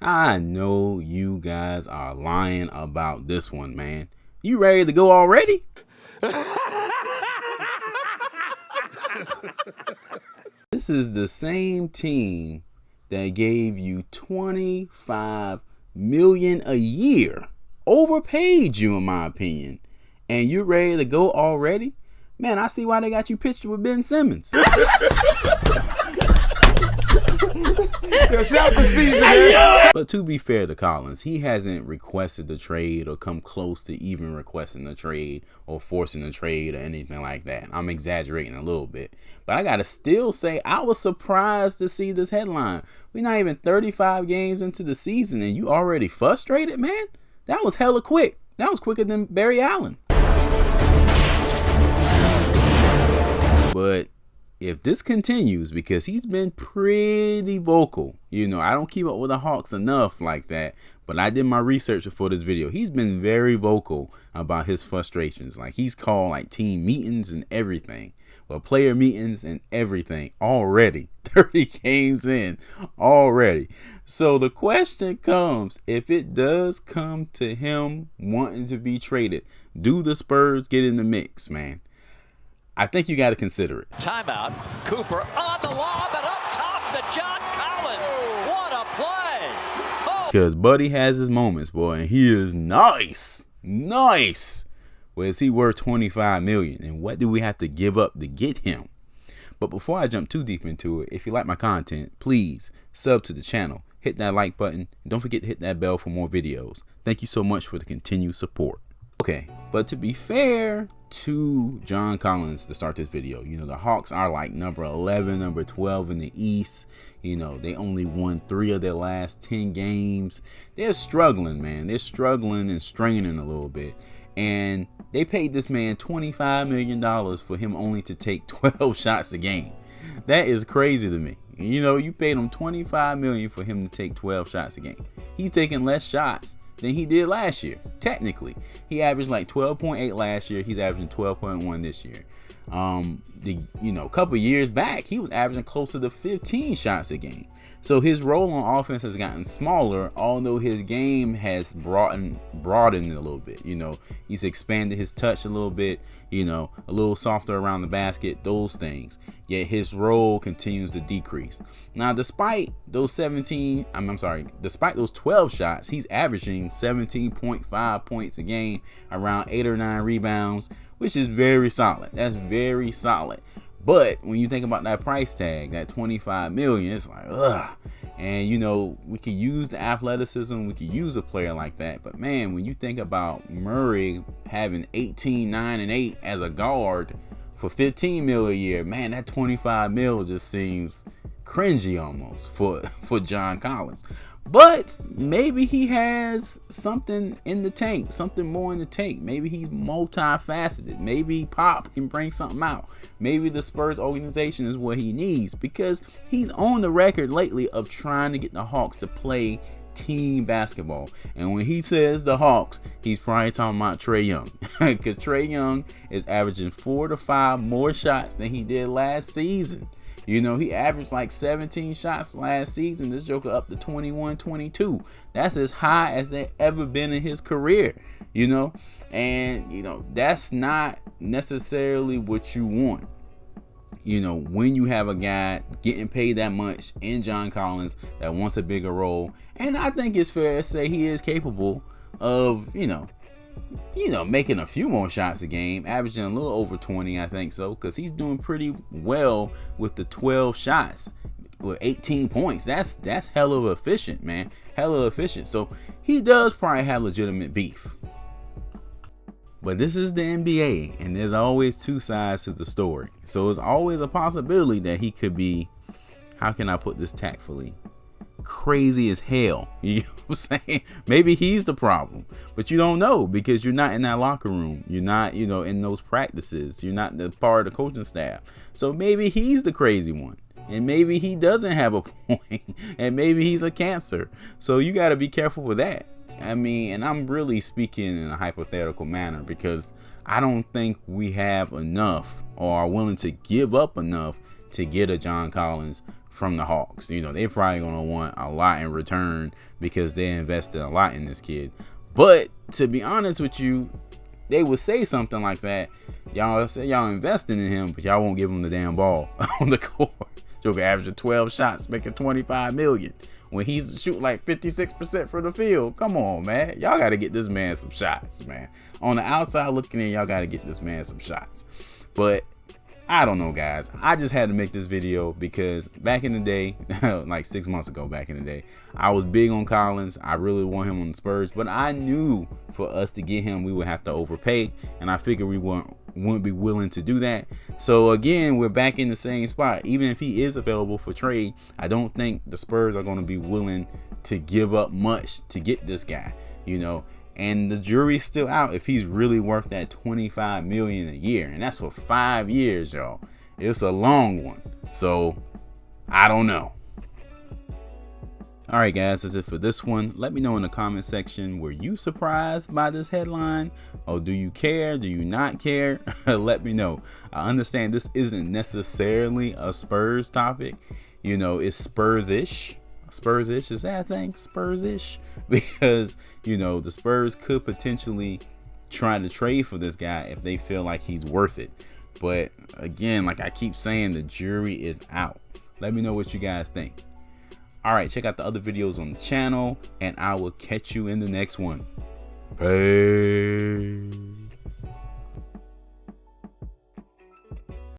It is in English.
I know you guys are lying about this one, man. You ready to go already? This is the same team that gave you $25 million a year. Overpaid you, in my opinion. And you're ready to go already? Man, I see why they got you pictured with Ben Simmons. But to be fair to Collins, he hasn't requested the trade or come close to even requesting the trade or forcing the trade or anything like that. I'm exaggerating a little bit. But I got to still say I was surprised to see this headline. We're not even 35 games into the season and you already frustrated, man? That was hella quick. That was quicker than Barry Allen. But if this continues, because he's been pretty vocal, you know, I don't keep up with the Hawks enough like that, but I did my research before this video. He's been very vocal about his frustrations. Like, he's called like team meetings and everything, well, player meetings and everything already. 30 games in already. So the question comes, if it does come to him wanting to be traded, do the Spurs get in the mix, man? I think you got to consider it. Timeout. Cooper on the lob and up top to John Collins. What a play. Because Buddy has his moments, boy, and he is nice. Nice. Well, is he worth $25 million? And what do we have to give up to get him? But before I jump too deep into it, if you like my content, please sub to the channel. Hit that like button. And don't forget to hit that bell for more videos. Thank you so much for the continued support. Okay, but to be fair to John Collins to start this video, you know, the Hawks are like number 11, number 12 in the East. You know, they only won 3 of their last 10 games. They're struggling, man. They're struggling and straining a little bit. And they paid this man $25 million for him only to take 12 shots a game. That is crazy to me. You know, you paid him $25 million for him to take 12 shots a game. He's taking less shots than he did last year. Technically, he averaged like 12.8 last year. He's averaging 12.1 this year. A couple years back, he was averaging closer to 15 shots a game. So his role on offense has gotten smaller, although his game has broadened a little bit. You know, he's expanded his touch a little bit, you know, a little softer around the basket, those things. Yet his role continues to decrease. Now, despite those 12 shots, he's averaging 17.5 points a game, around 8 or 9 rebounds, which is very solid. That's very solid. But when you think about that price tag, that $25 million, it's like, ugh. And, you know, we could use the athleticism. We could use a player like that. But, man, when you think about Murray having 18, 9, and 8 as a guard for $15 million a year, man, that $25 million just seems cringy almost for John Collins. But maybe he has something in the tank, something more in the tank. Maybe he's multifaceted. Maybe Pop can bring something out. Maybe the Spurs organization is what he needs, because he's on the record lately of trying to get the Hawks to play team basketball. And when he says the Hawks, he's probably talking about Trae Young, because Trae Young is averaging 4 to 5 more shots than he did last season. You know, he averaged like 17 shots last season. This joker up to 21, 22. That's as high as they ever been in his career, you know. And, you know, that's not necessarily what you want, you know, when you have a guy getting paid that much in John Collins that wants a bigger role. And I think it's fair to say he is capable of, you know, making a few more shots a game, averaging a little over 20, I think so, because he's doing pretty well with the 12 shots with 18 points. That's hella efficient, man. Hella efficient. So he does probably have legitimate beef. But this is the NBA, and there's always 2 sides to the story. So it's always a possibility that he could be, how can I put this tactfully, crazy as hell. You know what I'm saying? Maybe he's the problem, but you don't know, because you're not in that locker room. You're not, you know, in those practices. You're not the part of the coaching staff. So maybe he's the crazy one, and maybe he doesn't have a point, and maybe he's a cancer. So you got to be careful with that. I mean, and I'm really speaking in a hypothetical manner, because I don't think we have enough or are willing to give up enough to get a John Collins from the Hawks. You know, they probably gonna want a lot in return because they invested a lot in this kid. But to be honest with you, they would say something like that. Y'all say y'all investing in him, but y'all won't give him the damn ball on the court. Joker averaging 12 shots, making $25 million. When he's shooting like 56% from the field. Come on, man. Y'all got to get this man some shots, man. On the outside looking in, y'all got to get this man some shots. But I don't know, guys. I just had to make this video because back in the day, like 6 months ago, back in the day, I was big on Collins. I really want him on the Spurs, but I knew for us to get him, we would have to overpay, and I figured we wouldn't be willing to do that. So again, we're back in the same spot. Even if he is available for trade, I don't think the Spurs are going to be willing to give up much to get this guy, you know. And the jury's still out if he's really worth that $25 million a year, and that's for 5 years, y'all. It's a long one, so I don't know. All right, guys, that's it for this one. Let me know in the comment section, were you surprised by this headline, or do you care? Do you not care? Let me know. I understand this isn't necessarily a Spurs topic. You know, it's Spurs-ish. Spurs-ish, is that a thing? Spurs-ish? Because, you know, the Spurs could potentially try to trade for this guy if they feel like he's worth it. But again, like I keep saying, the jury is out. Let me know what you guys think. All right, check out the other videos on the channel, and I will catch you in the next one. Peace.